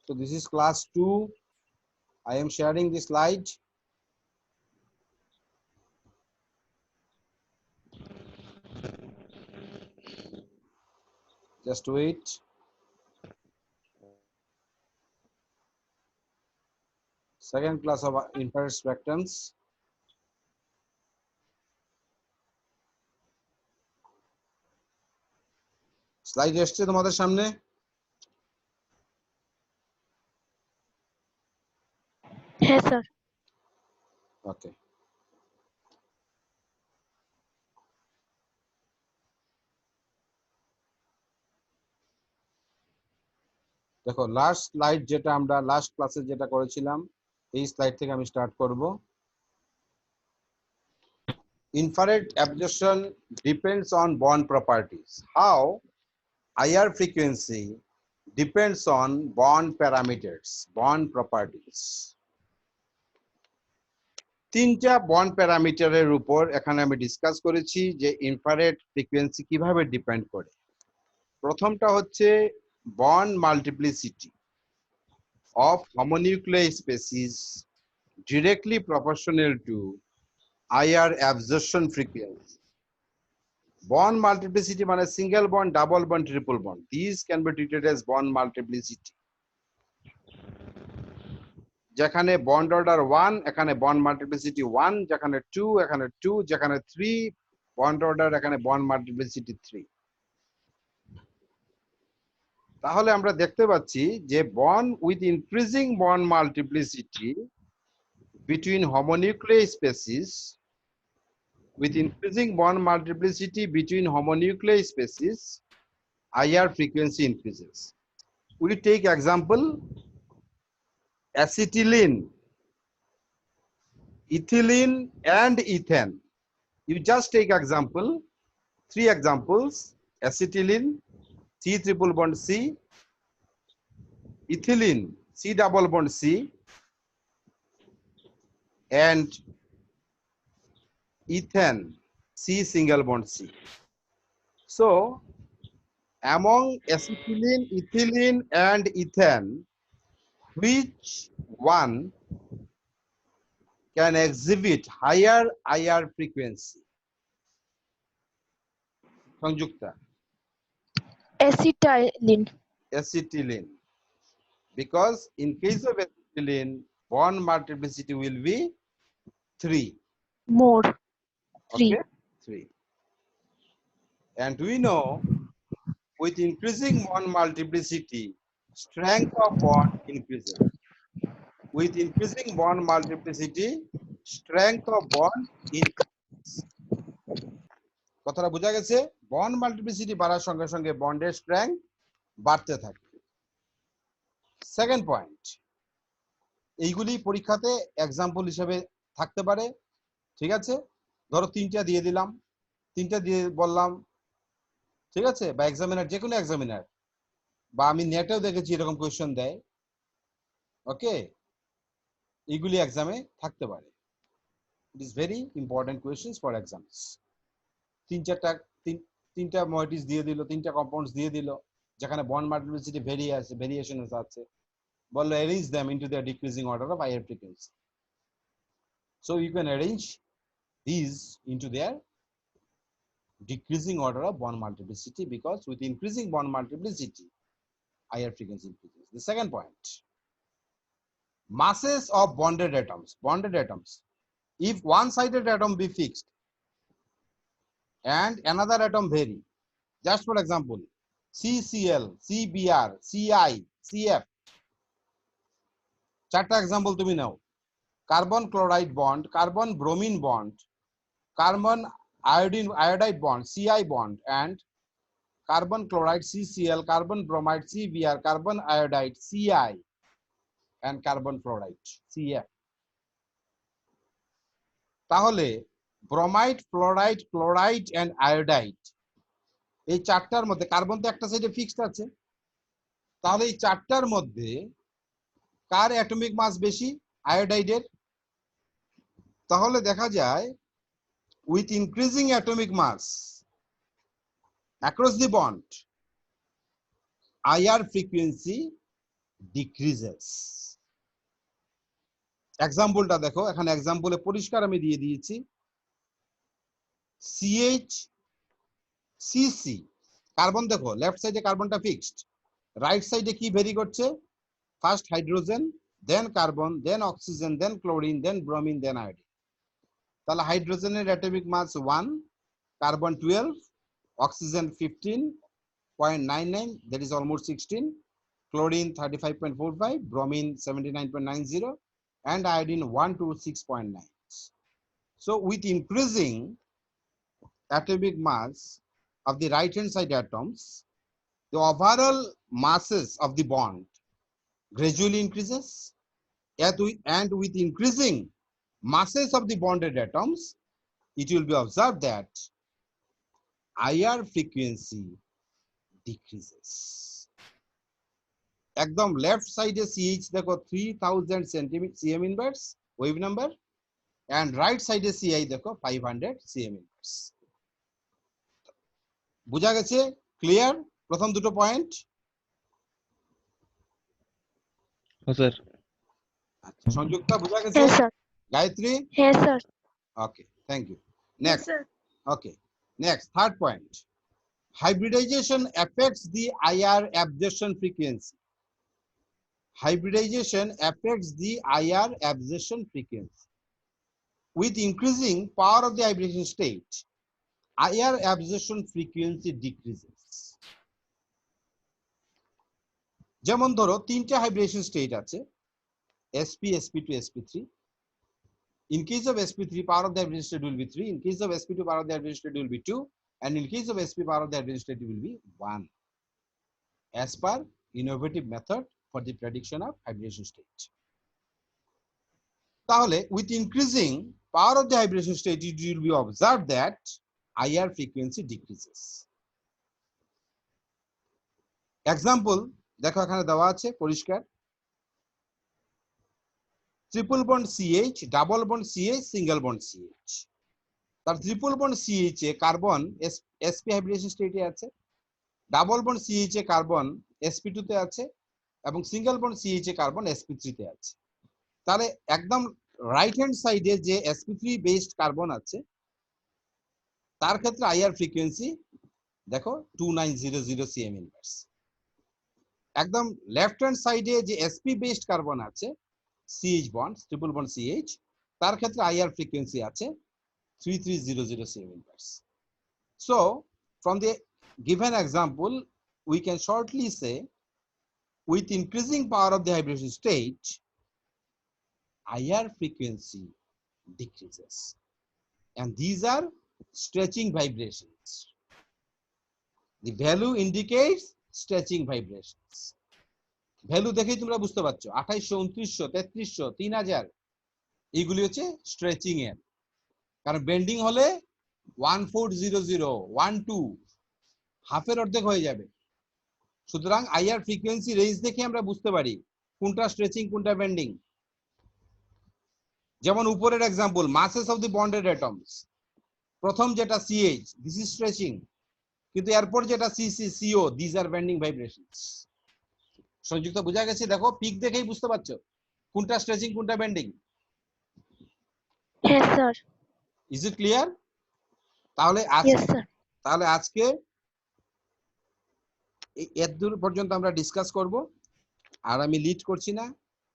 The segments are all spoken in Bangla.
So this is class 2. I am sharing the slide. Just wait. Second class of infrared spectrums. Slide এসছে তোমাদের সামনে? হ্যাঁ স্যার। Okay. দেখো লাস্ট স্লাইড যেটা আমরা লাস্ট ক্লাসে যেটা করেছিলাম এই স্লাইড থেকে আমি স্টার্ট করব। Infrared absorption depends on bond properties. How? IR frequency depends on bond parameters, bond properties. তিনটা বন্ড প্যারামিটারের উপর এখানে আমি ডিসকাস করেছি যে ইনফ্রারেড ফ্রিকোয়েন্সি কিভাবে ডিপেন্ড করে। প্রথমটা হচ্ছে bond multiplicity of homonuclear species directly proportional to IR absorption frequency. Bond multiplicity মানে single bond, double bond, triple bond. These can be treated as bond multiplicity. যেখানে বন্ড অর্ডার 1 এখানে বন্ড মাল্টিপ্লিসিটি 1, যেখানে 2 এখানে 2, যেখানে 3 বন্ড অর্ডার এখানে বন্ড মাল্টিপ্লিসিটি 3। তাহলে আমরা দেখতে পাচ্ছি যে bond with increasing bond multiplicity between homonuclear species, with increasing bond multiplicity between homonuclear species, IR frequency increases. We take example acetylene, ethylene and ethane. You just take example, 3 examples: acetylene, C triple bond C, ethylene, C double bond C, and ethane, C single bond C. So among acetylene, ethylene and ethane, which one can exhibit higher IR frequency? Sanjukta. অ্যাসিটাইলিন। Acetylene. Because in case of acetylene, bond multiplicity will be 3. More 3। Okay? 3. And we know with increasing bond multiplicity, strength of bond increases. With increasing bond multiplicity, strength of bond increases. কথাটা বোঝা গেছে? বন্ড মাল্টিপ্লিসিটি বাড়ার সঙ্গে সঙ্গে বন্ডের স্ট্রেংথ বাড়তে থাকে। সেকেন্ড পয়েন্ট, এইগুলি পরীক্ষাতে এক্সাম্পল হিসেবে থাকতে পারে, ঠিক আছে? ধরো 3টা দিয়ে দিলাম, 3টা দিয়ে বললাম, ঠিক আছে? বা এক্সামিনার, যে কোনো এক্সামিনার, বা আমি নেটেও দেখেছি এরকম কোয়েশ্চেন দেয়। ওকে, এইগুলি এক্সামে থাকতে পারে। It is very important questions for exams. 3টা ময়েটিস দিয়ে দিল, 3টা কম্পাউন্ডস দিয়ে দিল, যেখানে বন্ড মাল্টিপ্লিসিটি ভেরিয়েশন আছে, বললো arrange them into their decreasing order of IR frequency. So you can arrange these into their decreasing order of bond multiplicity, because with increasing bond multiplicity, IR frequency increases. The second point, masses of bonded atoms. Bonded atoms, if one-sided atom be fixed and another atom vary, just for example, CCl, CBr, Ci, CF, 4টা এক্সাম্পল তুমি নাও। Carbon chloride bond, carbon bromine bond, carbon iodide bond, Ci bond, and carbon chloride CCl, carbon bromide CBr, carbon iodide Ci, and carbon fluoride CF. তাহলে bromide, fluoride, chloride and iodide, এই 4টার মধ্যে কার্বন তো একটা সাইডে ফিক্সড আছে, তাহলে এই 4টার মধ্যে কার অ্যাটমিক মাস বেশি? আয়োডাইডের। তাহলে দেখা যায় with increasing atomic mass across the bond, IR frequency decreases. এক্সাম্পলটা দেখো, এখানে এক্সাম্পলে পরিষ্কার আমি দিয়ে দিয়েছি। CH CC কার্বন, দেখো লেফট সাইডে কার্বনটা ফিক্সড, রাইট সাইডে কি ভেরি করছে? ফার্স্ট হাইড্রোজেন, দেন কার্বন, দেন অক্সিজেন, দেন ক্লোরিন, দেন ব্রোমিন, দেন আয়োডিন। তাহলে হাইড্রোজেনের atomic mass 1, carbon 12, oxygen 15.99, that is almost 16, chlorine 35.45, bromine 79.90, and iodine 126.9. So with increasing atomic mass of the right hand side atoms, the overall masses of the bond gradually increases, and with increasing masses of the bonded atoms, it will be observed that IR frequency decreases. একদম লেফট সাইডে CH দেখো 3000 cm inverse wave number, and right সাইডে CI দেখো 500 cm inverse। বুঝা গেছে? ক্লিয়ার প্রথম দুটো পয়েন্ট? স্যার আচ্ছা, সংযুক্তা বুঝা গেছে? Yes, sir. Gayatri? Yes, sir. Okay, thank you. Yes, next, sir. okay, next, third point. Hybridization affects the IR absorption frequency. Hybridization affects the IR absorption frequency. With increasing power of the hybridization state, IR absorption frequency decreases. যেমন ধরো তিনটে হাইব্রিডেশন স্টেট আছে, sp, sp2, sp3. In case of sp3, power of the hybridization state will be 3. In case of sp2, power of the hybridization state will be 2. And in case of sp, power of the hybridization state will be 1. As per innovative method for the prediction of hybridization state. তাহলে with increasing power of the hybridization state, it will be observed that IR frequency decreases. Example দেখো এখানে দেওয়া আছে পরিষ্কার, triple bond CH, double bond CH, single bond CH। তার ট্রিপল বন্ড CH এ কার্বন sp হাইব্রিডেশন স্টেটে আছে, ডাবল বন্ড CH এ কার্বন sp2 তে আছে, এবং সিঙ্গেল বন্ড CH এ কার্বন sp3 তে আছে। তাহলে একদম রাইট হ্যান্ড সাইডে যে sp3 বেসড কার্বন আছে তার ক্ষেত্রে IR ফ্রিকোয়েন্সি দেখো 2900 cm ইনভার্স। একদম লেফট হ্যান্ড সাইডে যে sp বেসড কার্বন আছে CH bond, triple bond CH, তার ক্ষেত্রে IR ফ্রিকোয়েন্সি আছে 3300 cm inverse. So from the given example, we can shortly say with increasing power of the hybridization state, IR frequency decreases, and these are stretching vibrations. The value indicates stretching vibrations. Value দেখেই তোমরা বুঝতে পারছো 2800, 2900, 3300, 3000 এইগুলি হচ্ছে স্ট্রেচিং এর, কারণ বেন্ডিং হলে 1400, 12 হাফের অর্ধেক হয়ে যাবে। সুতরাং আইআর ফ্রিকোয়েন্সি রেঞ্জ দেখে আমরা বুঝতে পারি কোনটা স্ট্রেচিং কোনটা বেন্ডিং। যেমন উপরের example, মাসেস of the bonded atoms, প্রথম যেটা CH, দিস ইজ স্ট্রেচিং, কিন্তু এরপর যেটা CC, CO, this are bending vibrations. সংযুক্ত বোঝা গেছে? দেখো পিক দেখেই বুঝতে পারছো কোনটা স্ট্রেচিং কোনটা bending. Yes, sir. Is it clear? তাহলে Yes, sir. তাহলে আজকে এর দূর পর্যন্ত আমরা ডিসকাস করব, আর আমি লিড করছি না,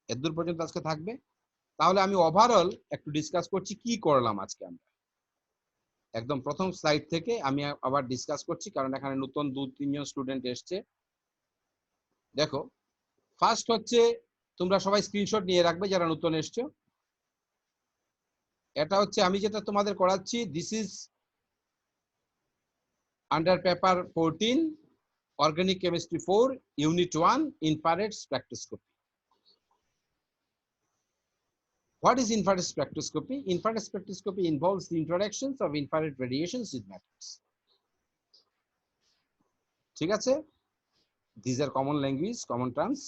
এর দূর পর্যন্ত আজকে থাকবে। তাহলে আমি ওভারঅল একটু ডিসকাস করছি কি করলাম আজকে আমরা, একদম প্রথম স্লাইড থেকে আমি আবার ডিসকাস করছি, কারণ এখানে নতুন 2-3 জন স্টুডেন্ট এসছে। দেখো ফার্স্ট হচ্ছে তোমরা সবাই স্ক্রিনশট নিয়ে রাখবে যারা নতুন এসছো। এটা হচ্ছে আমি যেটা তোমাদের করাচ্ছি, this is under paper 14, Organic Chemistry 4, Unit 1, Infrared Spectroscopy. What is infrared spectroscopy? Infrared spectroscopy involves the interactions of infrared radiations with metals. ঠিক আছে? These are common language, common terms.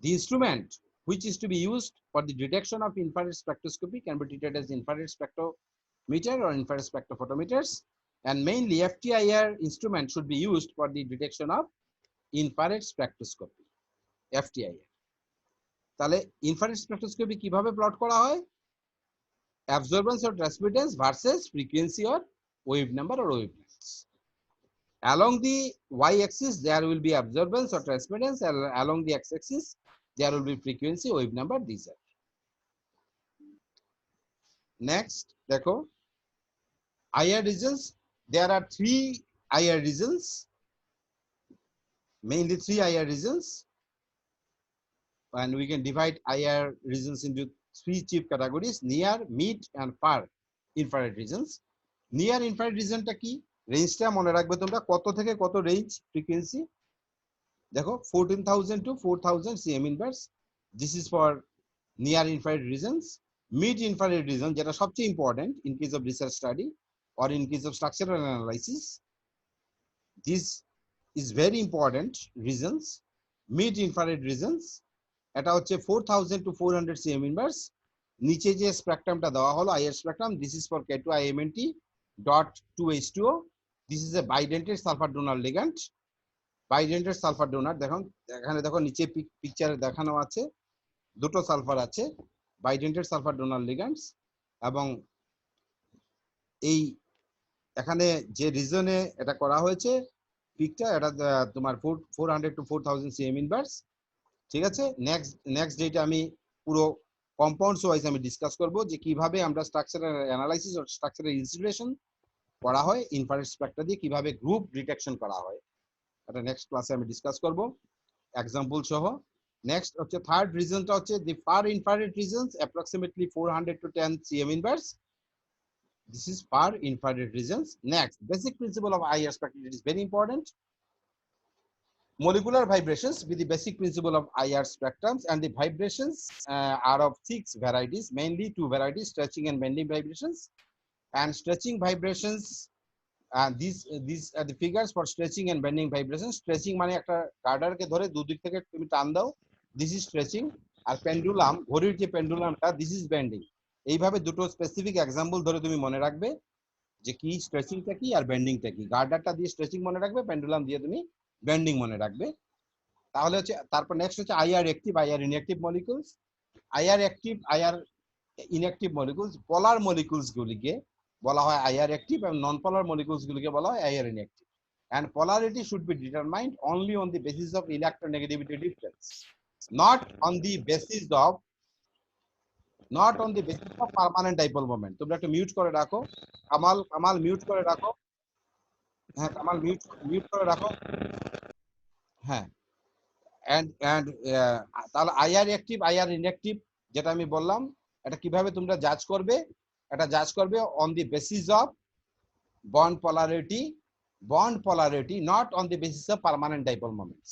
The instrument which is to be used for the detection of infrared spectroscopy can be treated as infrared spectrometer or infrared spectrophotometers, and mainly FTIR instrument should be used for the detection of infrared spectroscopy. FTIR। তাহলে ইনফ্রারেড স্পেকট্রোস্কোপি কিভাবে প্লট করা হয়? Absorbance or transmittance versus frequency or wave number or wavelengths. Along the y-axis there will be absorbance or transmittance, and along the x-axis there will be frequency, wave number. These are. Next, देखो IR regions. There are 3 IR regions, mainly 3 IR regions, and we can divide IR regions into 3 chief categories: near, mid, and far infrared regions. Near infrared region টা কি? রেঞ্জটা মনে রাখবে তোমরা, কত থেকে কত রেঞ্জ ফ্রিকোয়েন্সি? দেখো 14,000 to 4,000 cm inverse. This is for near infrared regions. Mid infrared region, যেটা সবচেয়ে important in case of research study or in case of structural analysis. This is very important regions. Mid infrared regions, এটা হচ্ছে 4,000 to 400 cm inverse. নিচে যে স্পেকট্রামটা দেওয়া হলো IR spectrum, this is for K2IMNT dot 2H2O. This is a bidentate sulfur donor ligand. Bidentate sulfur donor, দেখুন এখানে দেখো নিচে পিকচারে দেখানো আছে দুটো সালফার আছে, bidentate sulfur donor ligands। এবং এই এখানে যে রিজনে এটা করা হয়েছে পিকটা, এটা তোমার 400 to 4,000 cm ইনভার্স। ঠিক আছে, নেক্সট ডেটে আমি পুরো কম্পাউন্ডস ওয়াইজ আমি ডিসকাস করব যে কিভাবে আমরা স্ট্রাকচারাল অ্যানালাইসিস আর স্ট্রাকচারাল ইনস্টিটিউশন করা হয়, ইনফ্রারেড স্পেকট্রা দিয়ে কিভাবে গ্রুপ ডিটেকশন করা হয়, এটা নেক্সট ক্লাসে আমি ডিসকাস করব এক্সাম্পল সহ। নেক্সট হচ্ছে থার্ড রিজনটা হচ্ছে the far infrared regions, approximately 400 to 10 cm inverse. This is far infrared regions. Next, basic principle of IR spectrum is very important. Molecular vibrations with the basic principle of IR spectrums, and the vibrations are of 6 varieties, mainly 2 varieties: stretching and bending vibrations. And stretching vibrations, these are the figures for stretching and bending vibrations. Stretching মানে একটা গার্ডারকে ধরে দুদিক থেকে তুমি টান দাও, this is stretching. আর পেন্ডুলাম, ঘড়ির যে পেন্ডুলামটা, this is bending. এইভাবে দুটো স্পেসিফিক এক্সাম্পল ধরে তুমি মনে রাখবে যে কি স্ট্রেচিংটা কি আর বেন্ডিংটা কি। গার্ডারটা দিয়ে স্ট্রেচিং মনে রাখবে, পেন্ডুলাম দিয়ে তুমি বেন্ডিং মনে রাখবে। তাহলে হচ্ছে তারপর নেক্সট হচ্ছে IR active, IR inactive molecules. IR active, IR inactive molecules, polar molecules গুলিকে বলা হয় আইআর অ্যাক্টিভ এবং নন পোলার মলিকুলস গুলিকে বলা হয় IR inactive. and polarity should be determined only on the basis of electronegativity difference, not on the basis of permanent dipole moment. তোমরা একটু মিউট করে রাখো, কামাল মিউট করে রাখো। হ্যাঁ কামাল মিউট করে রাখো। হ্যাঁ, and তাহলে আইআর অ্যাক্টিভ, আইআর ইনঅ্যাক্টিভ যেটা আমি বললাম, এটা কিভাবে তোমরা জাজ করবে? এটা জাজ করবে on the basis of bond polarity, not on the basis of permanent dipole moments.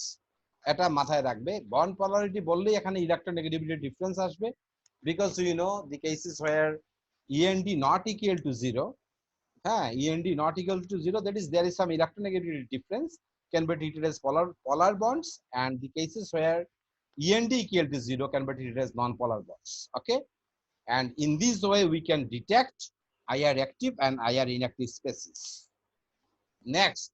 এটা মাথায় রাখবে। bond polarity বললেই এখানে electronegativity difference আসবে, because you know the cases where END not equal to 0, END not equal to 0, that is there is some electronegativity difference, can be treated as polar bonds, and the cases where END equal to 0 can be treated as non-polar bonds. Okay, and in this way we can detect IR active and IR inactive species. Next,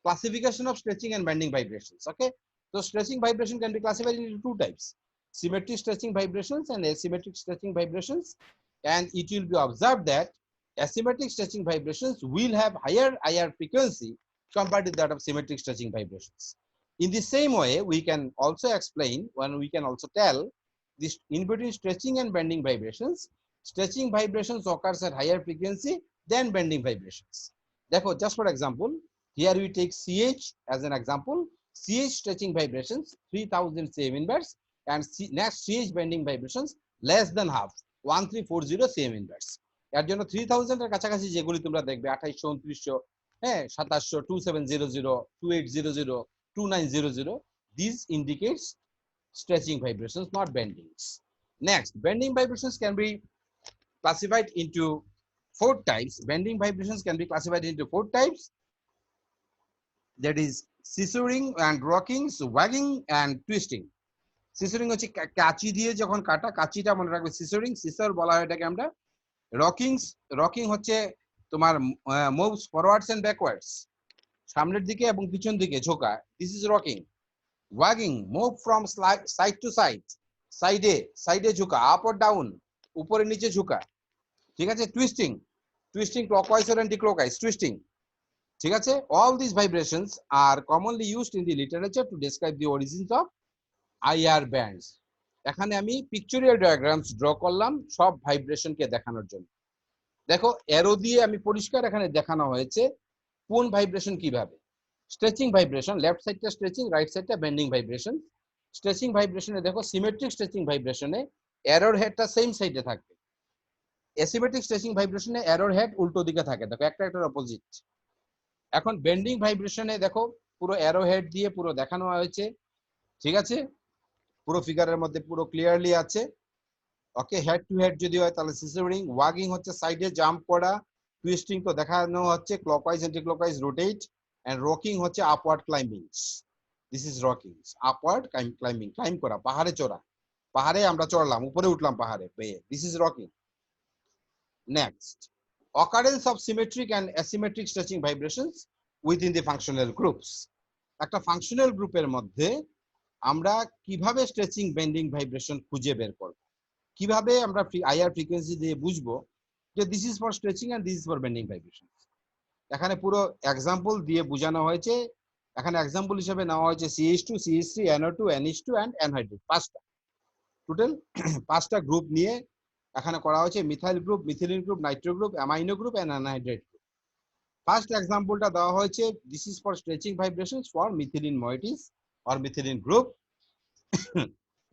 classification of stretching and bending vibrations. Okay, so stretching vibration can be classified into 2 types: symmetric stretching vibrations and asymmetric stretching vibrations. And it will be observed that asymmetric stretching vibrations will have higher IR frequency compared to that of symmetric stretching vibrations. In the same way, we can also explain, when we can also tell this in between stretching and bending vibrations, stretching vibrations occurs at higher frequency than bending vibrations. Therefore, just for example, here we take CH as an example. CH stretching vibrations 3,000 cm inverse, and next CH bending vibrations less than half, 1,340 cm inverse. এর জন্য 3000 এর কাছাকাছি যেগুলি তোমরা দেখবে 2800, 2900, 2700, 2700, 2800, 2900, these indicates stretching vibrations, not bendings. Next, bending vibrations can be classified into 4 types. Bending vibrations can be classified into 4 types. That is scissoring and rocking, wagging and twisting. Scissoring হচ্ছে কাঁচি দিয়ে যখন কাটা, কাঁচিটা মনে রাখবে scissoring, scissor বলা হয় এটাকে আমরা। রকিং হচ্ছে তোমার moves forwards and backwards, সামনের দিকে এবং পিছন দিকে ঝোঁকা, this is rocking. Wagging, move from side to side, সাইডে ঝুঁকা, আপ অর ডাউন, উপরে নিচে ঝুঁকা, ঠিক আছে। Twisting, twisting clockwise or anti clockwise, twisting, ঠিক আছে। All this vibrations are commonly used in the literature to describe the origins of IR bands. এখানে আমি পিকচুরিয়াল ডায়াগ্রামস ড্র করলাম সব ভাইব্রেশনকে দেখানোর জন্য। দেখো অ্যারো দিয়ে আমি পরিষ্কার এখানে দেখানো হয়েছে কোন ভাইব্রেশন কিভাবে। স্ট্রেচিং ভাইব্রেশন, লেফট সাইডটা স্ট্রেচিং, রাইট সাইডটা বেন্ডিং ভাইব্রেশন। স্ট্রেচিং ভাইব্রেশনে দেখো সিমেট্রিক স্ট্রেচিং ভাইব্রেশনে অ্যারোর হেডটা সেম সাইডে থাকবে। অ্যাসিমেট্রিক স্ট্রেচিং ভাইব্রেশনে অ্যারোর হেড উল্টো দিকে থাকে, দেখো একটা একটার অপোজিট। এখন বেন্ডিং ভাইব্রেশনে দেখো পুরো অ্যারো হেড দিয়ে পুরো দেখানো হয়েছে, ঠিক আছে, পুরো ফিগারের মধ্যে পুরো ক্লিয়ারলি আছে। ওকে, হেড টু হেড যদি হয় তাহলে সিজারিং, ওয়াগিং হচ্ছে সাইডে জাম্প করা, টুইস্টিং তো দেখানো হচ্ছে clockwise anti clockwise rotate, and rocking হচ্ছে upward climbing. This is rocking, upward climbing, climb করা, পাহাড়ে চড়া, পাহাড়ে আমরা চড়লাম, উপরে উঠলাম পাহাড়ে পেয়ে, this is rocking. Next, occurrence of symmetric and asymmetric stretching vibrations within the functional groups. একটা ফাংশনাল গ্রুপের মধ্যে আমরা কিভাবে স্ট্রেচিং বেন্ডিং ভাইব্রেশন খুঁজে বের করব, কিভাবে আমরা আইআর ফ্রিকোয়েন্সি দিয়ে বুঝবো যে this is for stretching and this is for bending vibration. এখানে পুরো এক্সাম্পল দিয়ে বোঝানো হয়েছে। এখানে এক্সাম্পল হিসেবে নেওয়া হয়েছে CH2, CH3, NO2, NH2 and anhydrate, পাঁচটা, টোটাল পাঁচটা গ্রুপ নিয়ে এখানে করা হয়েছে। Methyl group, methylene group, nitro group, amino group and anhydrate group. First এক্সাম্পলটা দেওয়া হয়েছে, this is for stretching vibrations for methylene moieties or methylene group.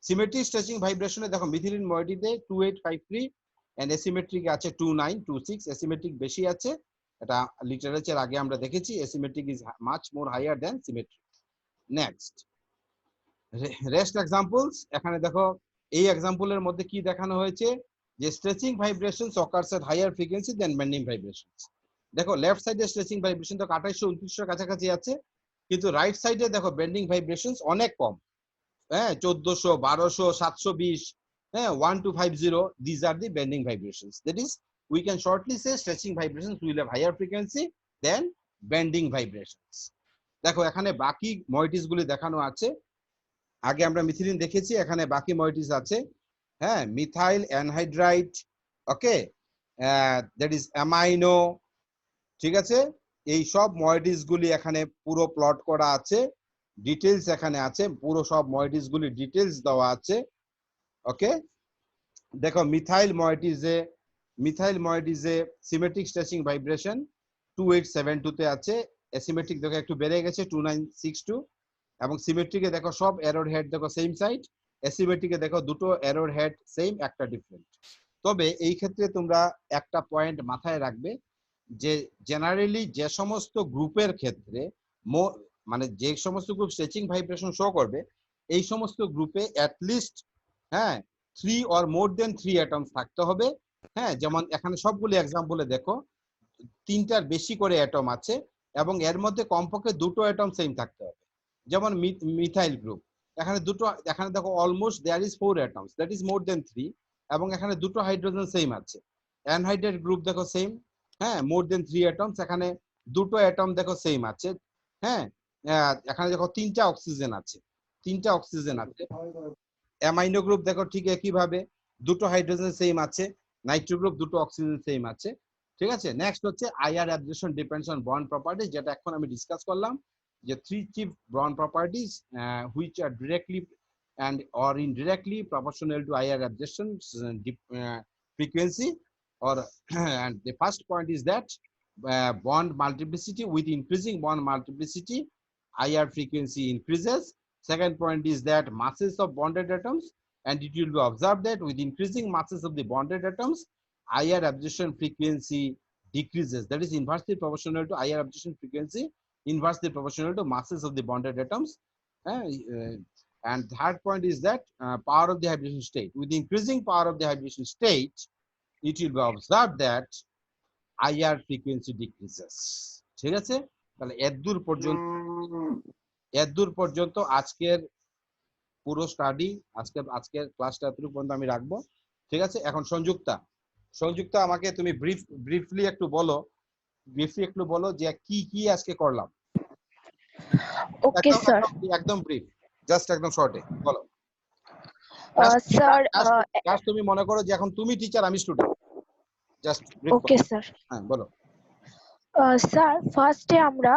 Symmetric stretching ভাইব্রেশনে দেখো মিথিলিন moiety-তে 2853 এন্ড অ্যাসিমেট্রিক আছে 2926, অ্যাসিমেট্রিক বেশি আছে, এটা লিটারেচার আগে আমরা দেখেছি, asymmetric is much more higher than symmetric. Next, rest examples, এখানে দেখো এই এক্সাম্পলের মধ্যে কি দেখানো হয়েছে যে stretching vibrations occurs at higher frequency than bending vibrations. দেখো লেফট সাইডে স্ট্রেচিং ভাইব্রেশন তো 2800-2900 কাছাকাছি আছে, কিন্তু রাইট সাইডে দেখো বেন্ডিং ভাইব্রেশনস অনেক কম, হ্যাঁ 1400, 1200, 720, হ্যাঁ 1250, these are the bending vibrations. That is, we can shortly say stretching vibrations will have higher frequency than bending vibrations. দেখো এখানে বাকি moieties গুলি দেখানো আছে, আগে আমরা মিথিলিন দেখেছি, এখানে বাকি moieties আছে, হ্যাঁ methyl anhydride, okay, that is amino, ঠিক আছে। এই সব moieties গুলি এখানে পুরো প্লট করা আছে, ডিটেইলস এখানে আছে, পুরো সব moieties গুলি ডিটেইলস দেওয়া আছে। ওকে, দেখো মিথাইল moieties এ সিমেট্রিক স্ট্রেচিং ভাইব্রেশন 2872 তে আছে, অ্যাসিমেট্রিক দেখো একটু বেড়ে গেছে 2962, এবং সিমেট্রিকে দেখো সব এরর হেড দেখো সেম সাইড, অ্যাসিমেট্রিকে দেখো দুটো এরর হেড সেম, একটা ডিফারেন্ট। তবে এই ক্ষেত্রে তোমরা একটা পয়েন্ট মাথায় রাখবে যে জেনারেলি যে সমস্ত গ্রুপের ক্ষেত্রে মানে যে সমস্ত গ্রুপ স্ট্রেচিং ভাইব্রেশন শো করবে, এই সমস্ত গ্রুপে অ্যাটলিস্ট, হ্যাঁ 3 or more than 3 অ্যাটমস থাকতে হবে। হ্যাঁ, যেমন এখানে সবগুলো এক্সাম্পলে দেখো 3টার বেশি করে অ্যাটম আছে, এবং এর মধ্যে কমপক্ষে দুটো অ্যাটম সেম থাকতে হবে। যেমন মিথাইল গ্রুপ, এখানে দুটো, এখানে দেখো almost there is 4 atoms, that is more than 3, এবং এখানে দুটো হাইড্রোজেন সেম আছে। অ্যানহাইড্রেট গ্রুপ দেখো সেম, হ্যাঁ মোর দেন 3 অ্যাটমস, এখানে দুটো অ্যাটম দেখো সেম আছে। হ্যাঁ, এখানে দেখো 3টা অক্সিজেন আছে, 3টা অক্সিজেন আছে। অ্যামাইনো গ্রুপ দেখো ঠিক একই ভাবে, দুটো হাইড্রোজেন সেম আছে। নাইট্রো গ্রুপ দুটো অক্সিজেন সেম আছে, ঠিক আছে। নেক্সট হচ্ছে IR absorption depends on bond properties, যেটা এখন আমি ডিসকাস করলাম যে 3 chief bond properties which are directly and or indirectly proportional to IR absorption frequency, or and the first point is that bond multiplicity, with increasing bond multiplicity IR frequency increases. Second point is that masses of bonded atoms, and it will be observed that with increasing masses of the bonded atoms IR absorption frequency decreases, that is inversely proportional to IR absorption frequency, inversely proportional to masses of the bonded atoms. And third point is that power of the hybridization state, with increasing power of the hybridization state it will be observed that IR frequency decreases. ঠিক আছে, তাহলে এদূর পর্যন্ত আজকের পুরো স্টাডি, আজকের ক্লাসটা এতটুকু পর্যন্ত আমি রাখবো, ঠিক আছে। এখন সংযুক্তা আমাকে তুমি ব্রিফলি একটু বলো যে কি কি আজকে করলাম, Okay, sir. একদম ব্রিফ। জাস্ট একদম শর্টে বলো। স্যার জাস্ট তুমি মনে করো যে এখন তুমি টিচার আমি স্টুডেন্ট, জাস্ট ওকে স্যার। হ্যাঁ বলো। স্যার ফার্স্টে আমরা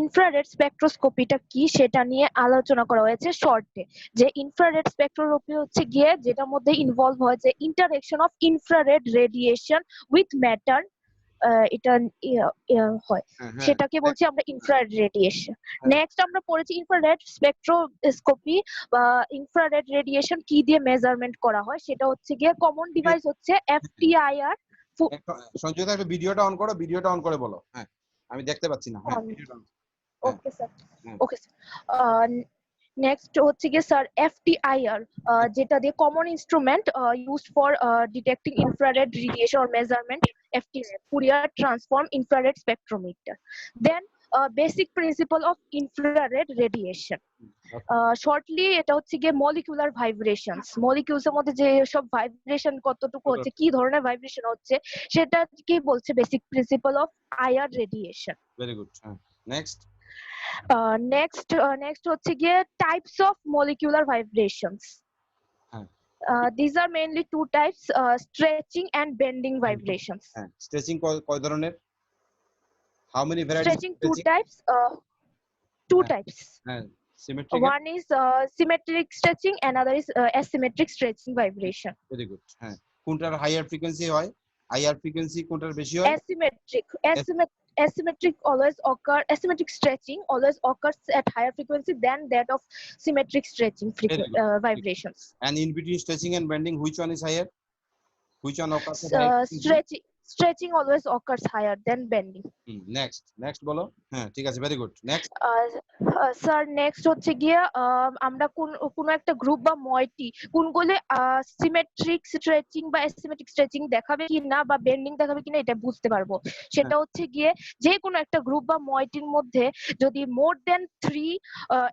ইনফ্রারেড স্পেকট্রোস্কোপিটা কি সেটা নিয়ে আলোচনা করা হয়েছে শর্টে। যে ইনফ্রারেড স্পেকট্রোস্কোপি হচ্ছে গিয়ে যেটার মধ্যে ইনভলভ হয় যে interaction of infrared radiation with matter, এটা হয়, সেটাকে বলছি আমরা ইনফ্রারেড রেডিয়েশন। নেক্সট আমরা পড়েছি ইনফ্রারেড স্পেকট্রোস্কোপি বা ইনফ্রারেড রেডিয়েশন কি দিয়ে মেজারমেন্ট করা হয়, সেটা হচ্ছে গিয়ে কমন ডিভাইস হচ্ছে FTIR। সঞ্চিতা একটু ভিডিওটা অন করো, ভিডিওটা অন করে বলো। হ্যাঁ আমি দেখতে পাচ্ছি না। হ্যাঁ ভিডিওটা on. Okay sir. Okay sir. Next হচ্ছে গিয়ে স্যার FTIR, যেটা দিয়ে common instrument used for detecting infrared radiation or measurement, FTIR Fourier transform infrared spectrometer. Then basic principle of infrared radiation. Shortly এটা হচ্ছে গিয়ে মলিকুলার ভাইব্রেশনস, মলিকিউলস এর মধ্যে যে সব ভাইব্রেশন কতটুকু হচ্ছে, কি ধরনের ভাইব্রেশন হচ্ছে, সেটা কি বলছে basic principle of IR radiation. Very good. Next next হচ্ছে গিয়ে types of molecular vibrations. These are mainly two types, stretching and bending vibrations. Stretching কয় ধরনের? How many varieties? Stretching two types. Symmetric. One is symmetric stretching, another is asymmetric stretching vibration. Very good. কোনটার হাইয়ার ফ্রিকোয়েন্সি হয়? হাইয়ার ফ্রিকোয়েন্সি কোনটার বেশি হয়? Asymmetric stretching always occurs at higher frequency than that of symmetric stretching vibrations. And in between stretching and bending, which one is higher? Which one occurs at higher? Stretching always occurs higher than bending. Next বলো। হ্যাঁ ঠিক আছে, very good. Next sir next হচ্ছে গিয়ে আমরা কোন একটা গ্রুপ বা মইটি কোনগুলো সিমেট্রিক স্ট্রেচিং বা অ্যাসিমেট্রিক স্ট্রেচিং দেখাবে কিনা বা বেন্ডিং দেখাবে কিনা এটা বুঝতে পারবো। সেটা হচ্ছে গিয়ে যে কোনো একটা গ্রুপ বা মইটির মধ্যে যদি মোর দেন 3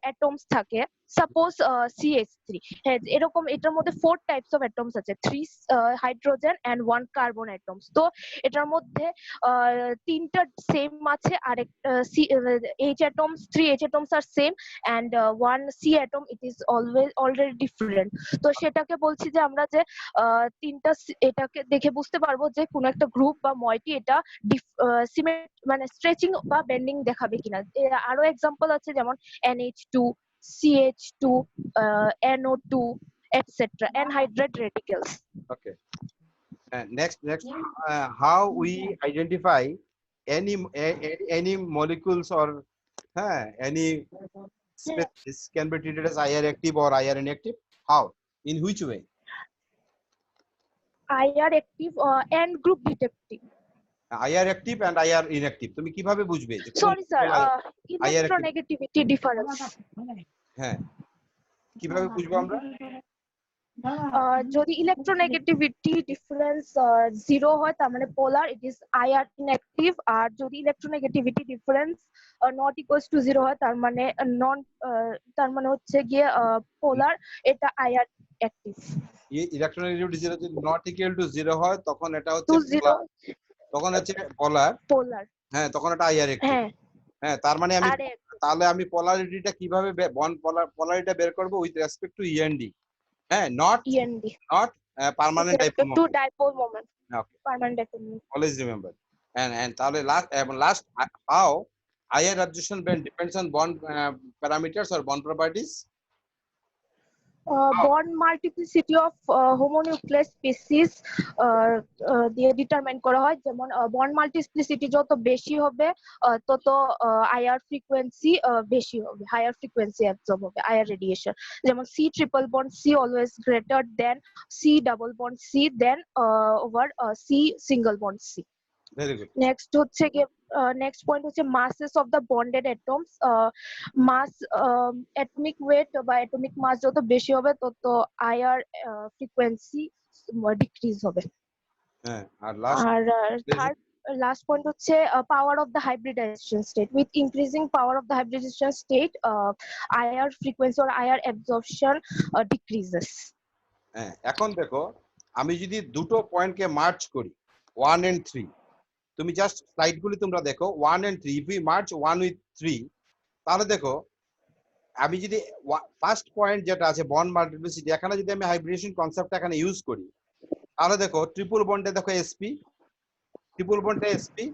অ্যাটমস থাকে, সাপোজ CH3, হ্যাঁ এরকম এটার মধ্যে 4 টাইপস অফ অ্যাটমস আছে, 3 হাইড্রোজেন এন্ড 1 কার্বন অ্যাটমস। তো এটার মধ্যে 3টা সেম আছে, আর H atoms, 3 H atoms are same and 1 C atom it is already different. তো সেটাকে বলছি যে আমরা যে তিনটা এটাকে দেখে বুঝতে পারবো যে কোন একটা গ্রুপ বা মইটি এটা মানে স্ট্রেচিং বা বেন্ডিং দেখাবে কিনা। আরো এক্সাম্পল আছে যেমন NH2, CH2, NO2 etc. anhydride radicals. Okay. Next, how we identify any molecules or any species can be treated as IR active or IR inactive? How? In which way? IR active and group detecting. IR active and IR inactive. তুমি কিভাবে বুঝবে? Sorry sir, electronegativity difference. হ্যাঁ কিভাবে বুঝবো আমরা? যদি ইলেকট্রোনেগেটিভিটি ডিফারেন্স 0 হয় তার মানে পোলার, ইট ইজ IR inactive। আর যদি electronegativity difference not equals to 0 হয় তার মানে তার মানে হচ্ছে গিয়ে পোলার, এটা IR অ্যাক্টিভ। ইলেকট্রোনেগেটিভিটি যদি নট ইকুয়াল টু 0 হয় তখন এটা হচ্ছে তখন হচ্ছে পোলার। হ্যাঁ তখন এটা IR অ্যাক্টিভ। হ্যাঁ তার মানে আমি তাহলে আমি পোলারিটিটা কিভাবে বন্ড পোলারিটিটা বের করব with respect to END। not permanent dipole moment. Okay. Permanent dipole moment. Always remember. And last how IR absorption band depends on bond parameters or bond properties. Bond multiplicity of homonuclear species দিয়ে ডিটারমাইন করা হয়। যেমন বন্ড মাল্টিপ্লিসিটি যত বেশি হবে তত IR ফ্রিকোয়েন্সি বেশি হবে, হায়ার ফ্রিকোয়েন্সি অ্যাবজর্ব হবে IR রেডিয়েশন। যেমন C triple bond C always greater than C double bond C than over C single bond C. Very good. Next হচ্ছে গিয়ে next point হচ্ছে masses of the bonded atoms. mass atomic weight বা atomic mass যত বেশি হবে তত IR frequency decrease হবে। আর last point হচ্ছে power of the hybridization state. With increasing power of the hybridization state, IR frequency or IR absorption decreases. এখন দেখো আমি যদি দুটো পয়েন্টকে মার্চ করি 1 and 3, তুমি জাস্ট স্লাইডগুলি তোমরা দেখো 1 and 3, if we merge 1 with 3 তাহলে দেখো আমি যদি ফার্স্ট পয়েন্ট যেটা আছে বন্ড মাল্টিপ্লিসিটি, এখানে যদি আমি হাইব্রিডেশন কনসেপ্টটা এখানে ইউজ করি, তাহলে দেখো ট্রিপল বন্ডে দেখো এসপি, ট্রিপল বন্ডে এসপি,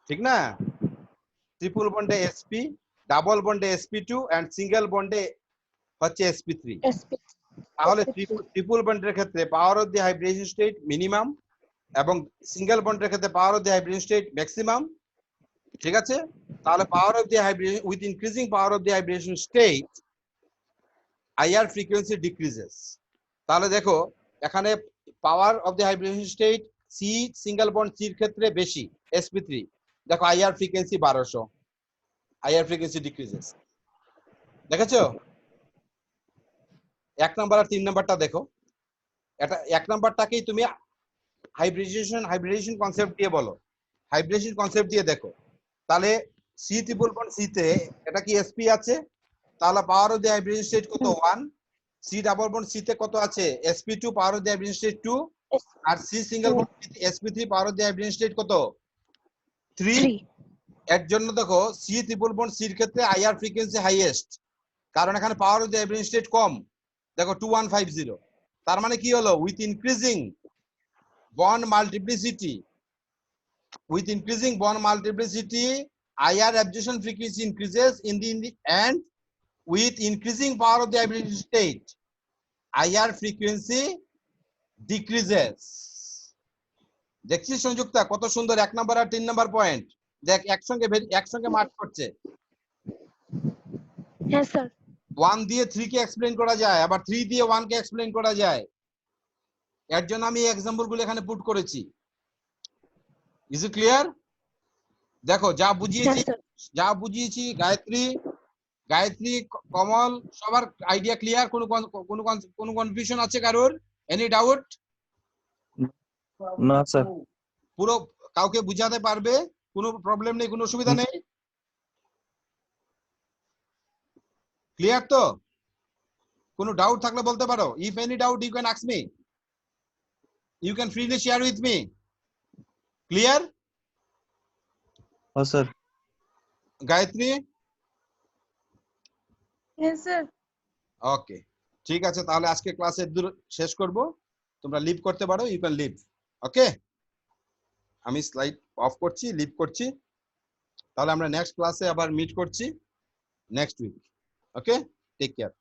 ঠিক না? ট্রিপল বন্ডে এসপি, ডাবল বন্ডে sp2 এন্ড সিঙ্গেল বন্ডে হচ্ছে sp3। তাহলে ট্রিপল বন্ডের ক্ষেত্রে power of the hybridisation state minimum এবং সিঙ্গেল বন্ডের ক্ষেত্রে power of the hybridisation state maximum, ঠিক আছে? তাহলে power of the hybridisation with increasing power of the hybridisation state IR frequency decreases. তাহলে দেখো এখানে power of the hybridisation state C single bond সির ক্ষেত্রে বেশি sp3, দেখো IR frequency 1200, IR frequency decreases. দেখেছো? 1 নাম্বার আর 3 নাম্বারটা দেখো, এটা 1 নাম্বারটাকেই তুমি হাইব্রিডেশন কনসেপ্ট দিয়ে বলো, হাইব্রিডেশন কনসেপ্ট দিয়ে দেখো। তাহলে সি ট্রিপল বন্ড সি তে এটা কি sp আছে, তাহলে power of the hybridisation state কত 1, সি ডাবল বন্ড সি তে কত আছে sp2 power of the hybridisation state 2, আর C single bond sp3 power of the hybridisation state কত 3। এর জন্য দেখো সি ট্রিপল বন্ড সির ক্ষেত্রে IR ফ্রিকোয়েন্সি হাইয়েস্ট, কারণ এখানে power of the hybridisation state কম, দেখো 2150। তার মানে কি হলো with increasing bond multiplicity, with increasing bond multiplicity IR absorption frequency increases in the and with increasing power of the hybridization state IR frequency decreases। দেখছিস সংযুক্তা কত সুন্দর 1 নাম্বার আর 3 নাম্বার পয়েন্ট, দেখ একসঙ্গে মার্ক করছে। হ্যাঁ স্যার। 1 দিয়ে 3 কে এক্সপ্লেইন করা যায়, আবার 3 দিয়ে 1 কে এক্সপ্লেইন করা যায়। এর জন্য আমি এক্সাম্পল গুলো এখানে পুট করেছি। Is it clear? দেখো যা বুঝিয়েছি গায়ত্রী কমল সবার আইডিয়া ক্লিয়ার? কোনো কনফিউশন আছে কারোর? Any doubt? না স্যার। পুরো কাউকে বুঝাতে পারবে? কোনো প্রবলেম নেই, কোনো অসুবিধা নেই? ক্লিয়ার তো? কোনো ডাউট থাকলে বলতে পারো। If any doubt you can ask me, you can freely share with me. Clear? হ্যাঁ স্যার। গায়ত্রী? হ্যাঁ স্যার। ওকে, ঠিক আছে, তাহলে আজকে ক্লাসে শেষ করব, তোমরা লিভ করতে পারো, ইউ ক্যান লিভ। ওকে, আমি স্লাইড অফ করছি, লিভ করছি। তাহলে আমরা নেক্সট ক্লাসে আবার মিট করছি নেক্সট উইক। ওকে, টেক কেয়ার।